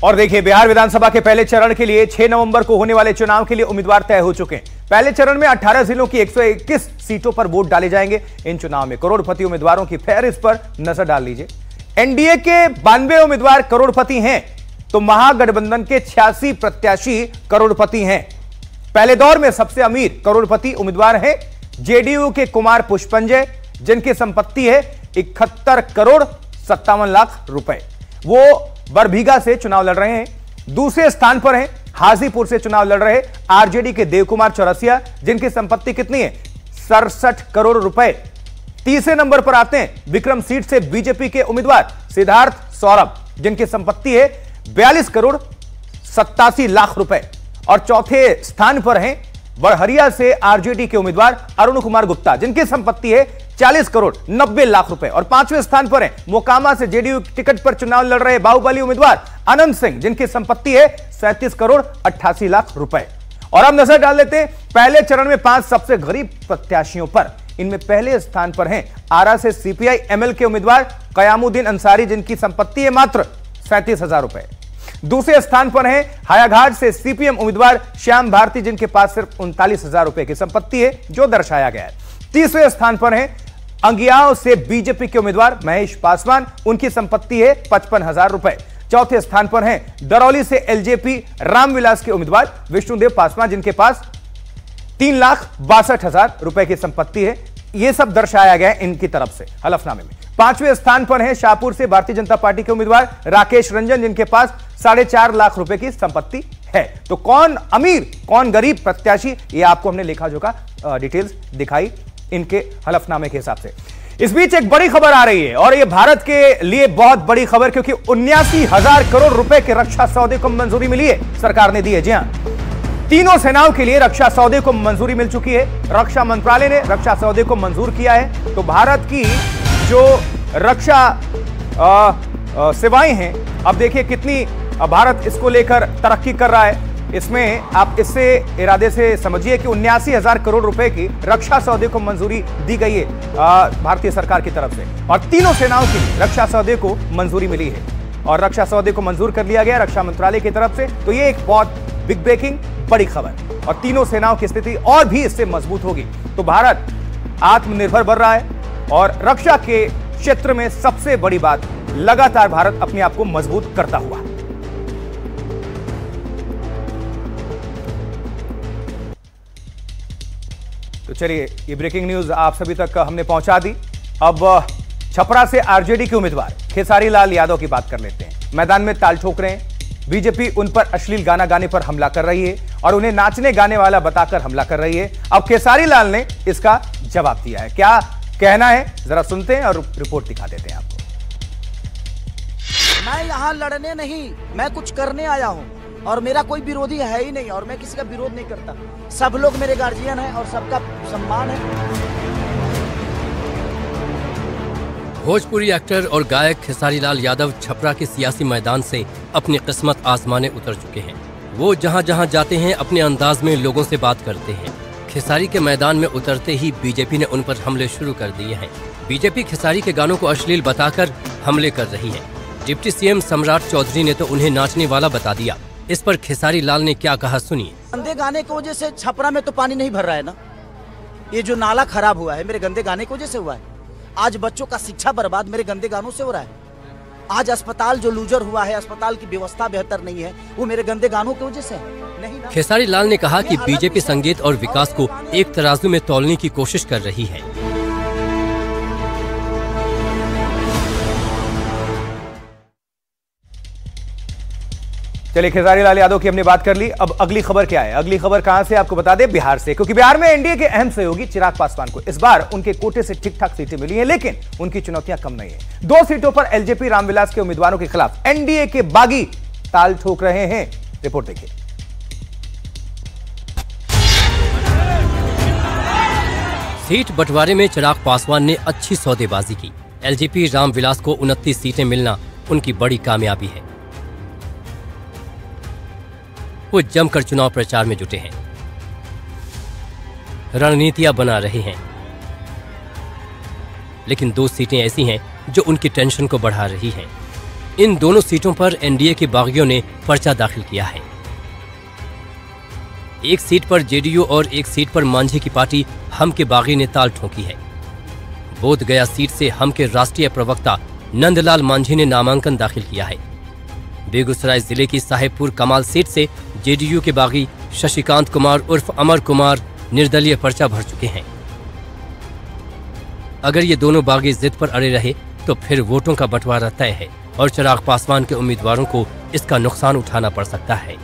और देखिए, बिहार विधानसभा के पहले चरण के लिए 6 नवंबर को होने वाले चुनाव के लिए उम्मीदवार तय हो चुके हैं। पहले चरण में 18 जिलों की 121 सीटों पर वोट डाले जाएंगे। इन चुनाव में करोड़पति उम्मीदवारों की फहरिस्त पर नजर डाल लीजिए। एनडीए के 92 उम्मीदवार करोड़पति हैं, तो महागठबंधन के 86 प्रत्याशी करोड़पति हैं। पहले दौर में सबसे अमीर करोड़पति उम्मीदवार हैं जेडीयू के कुमार पुष्पंजय, जिनकी संपत्ति है 71 करोड़ 57 लाख रुपए। वो बरभीगा से चुनाव लड़ रहे हैं। दूसरे स्थान पर हैं हाजीपुर से चुनाव लड़ रहे आरजेडी के देवकुमार चौरसिया, जिनकी संपत्ति कितनी है 67 करोड़ रुपए। तीसरे नंबर पर आते हैं विक्रम सीट से बीजेपी के उम्मीदवार सिद्धार्थ सौरभ, जिनकी संपत्ति है 42 करोड़ 87 लाख रुपए। और चौथे स्थान पर हैं बड़हरिया से आरजेडी के उम्मीदवार अरुण कुमार गुप्ता, जिनकी संपत्ति है 40 करोड़ 90 लाख रुपए। और पांचवें स्थान पर हैं मोकामा से जेडीयू टिकट पर चुनाव लड़ रहे बाहुबली उम्मीदवार अनंत सिंह, जिनकी संपत्ति है 37 करोड़ 88 लाख रुपए। और अब नजर डाल लेते हैं पहले चरण में 5 सबसे गरीब प्रत्याशियों पर। इनमें पहले स्थान पर हैं आरा से सीपीआई एमएल के उम्मीदवार कयामुद्दीन अंसारी, जिनकी संपत्ति है मात्र 37,000 रुपए। दूसरे स्थान पर हैं हायाघाट से सीपीएम उम्मीदवार श्याम भारती, जिनके पास सिर्फ 39,000 रुपए की संपत्ति है, जो दर्शाया गया है। तीसरे स्थान पर हैं अंगियाओं से बीजेपी के उम्मीदवार महेश पासवान, उनकी संपत्ति है 55,000 रुपए। चौथे स्थान पर हैं दरौली से एलजेपी रामविलास के उम्मीदवार विष्णुदेव पासवान, जिनके पास 3,62,000 रुपए की संपत्ति है। यह सब दर्शाया गया है इनकी तरफ से हलफनामे में। पांचवें स्थान पर हैं शाहपुर से भारतीय जनता पार्टी के उम्मीदवार राकेश रंजन, जिनके पास 4.5 लाख रुपए की संपत्ति है। तो कौन अमीर कौन गरीब प्रत्याशी, ये आपको हमने लेखा जोखा डिटेल्स दिखाई इनके हलफनामे के हिसाब से। इस बीच एक बड़ी खबर आ रही है, और यह भारत के लिए बहुत बड़ी खबर, क्योंकि 79,000 करोड़ रुपए के रक्षा सौदे को मंजूरी मिली है, सरकार ने दी है। जी हां, तीनों सेनाओं के लिए रक्षा सौदे को मंजूरी मिल चुकी है। रक्षा मंत्रालय ने रक्षा सौदे को मंजूर किया है। तो भारत की जो रक्षा सेवाएं हैं, अब देखिए कितनी भारत इसको लेकर तरक्की कर रहा है। इसमें आप इससे इरादे से समझिए कि 79,000 करोड़ रुपए की रक्षा सौदे को मंजूरी दी गई है भारतीय सरकार की तरफ से, और तीनों सेनाओं के लिए रक्षा सौदे को मंजूरी मिली है। और रक्षा सौदे को मंजूर कर लिया गया रक्षा मंत्रालय की तरफ से। तो ये एक बहुत बिग ब्रेकिंग बड़ी खबर, और तीनों सेनाओं की स्थिति और भी इससे मजबूत होगी। तो भारत आत्मनिर्भर बन रहा है, और रक्षा के क्षेत्र में सबसे बड़ी बात, लगातार भारत अपने आप को मजबूत करता हुआ। तो चलिए, ये ब्रेकिंग न्यूज आप सभी तक हमने पहुंचा दी। अब छपरा से आरजेडी के उम्मीदवार खेसारी लाल यादव की बात कर लेते हैं। मैदान में ताल ठोक रहे हैं। बीजेपी उन पर अश्लील गाना गाने पर हमला कर रही है, और उन्हें नाचने गाने वाला बताकर हमला कर रही है। अब खेसारी लाल ने इसका जवाब दिया है। क्या कहना है जरा सुनते हैं और रिपोर्ट दिखा देते हैं आपको। मैं यहाँ लड़ने नहीं, मैं कुछ करने आया हूँ, और मेरा कोई विरोधी है ही नहीं, और मैं किसी का विरोध नहीं करता। सब लोग मेरे गार्जियन हैं और सबका सम्मान है। भोजपुरी एक्टर और गायक खेसारी लाल यादव छपरा के सियासी मैदान से अपनी किस्मत आजमाने उतर चुके हैं। वो जहां जहां जाते हैं अपने अंदाज में लोगों से बात करते हैं। खेसारी के मैदान में उतरते ही बीजेपी ने उन पर हमले शुरू कर दिए हैं। बीजेपी खेसारी के गानों को अश्लील बताकर हमले कर रही है। डिप्टी सीएम सम्राट चौधरी ने तो उन्हें नाचने वाला बता दिया। इस पर खेसारी लाल ने क्या कहा, सुनिए। गंदे गाने की वजह से छपरा में तो पानी नहीं भर रहा है ना। ये जो नाला खराब हुआ है मेरे गंदे गाने की वजह से हुआ है। आज बच्चों का शिक्षा बर्बाद मेरे गंदे गानों से हो रहा है। आज अस्पताल जो लूजर हुआ है, अस्पताल की व्यवस्था बेहतर नहीं है, वो मेरे गंदे गानों की वजह से नहीं ना। खेसारी लाल ने कहा कि बीजेपी संगीत और विकास को एक तराजू में तौलने की कोशिश कर रही है। चलिए, खेसारी लाल यादव की हमने बात कर ली। अब अगली खबर क्या है? अगली खबर कहां से आपको बता दें, बिहार से, क्योंकि बिहार में एनडीए के अहम सहयोगी चिराग पासवान को इस बार उनके कोटे से ठीक ठाक सीटें मिली हैं, लेकिन उनकी चुनौतियां कम नहीं है। 2 सीटों पर एलजेपी रामविलास के उम्मीदवारों के खिलाफ एनडीए के बागी ताल ठोक रहे हैं। रिपोर्ट देखिए। सीट बंटवारे में चिराग पासवान ने अच्छी सौदेबाजी की। एलजेपी रामविलास को 29 सीटें मिलना उनकी बड़ी कामयाबी है। वो जमकर चुनाव प्रचार में जुटे हैं, रणनीतियां बना रहे हैं, लेकिन 2 सीटें ऐसी हैं जो उनकी टेंशन को बढ़ा रही हैं। इन दोनों सीटों पर एनडीए के बागियों ने पर्चा दाखिल किया है। एक सीट पर जेडीयू और एक सीट पर मांझी की पार्टी हम के बागी ने ताल ठोकी है। बोधगया सीट से हम के राष्ट्रीय प्रवक्ता नंदलाल मांझी ने नामांकन दाखिल किया है। बेगूसराय जिले की साहेबपुर कमाल सीट से जेडीयू के बागी शशिकांत कुमार उर्फ अमर कुमार निर्दलीय पर्चा भर चुके हैं। अगर ये दोनों बागी जिद पर अड़े रहे तो फिर वोटों का बंटवारा तय है और चिराग पासवान के उम्मीदवारों को इसका नुकसान उठाना पड़ सकता है।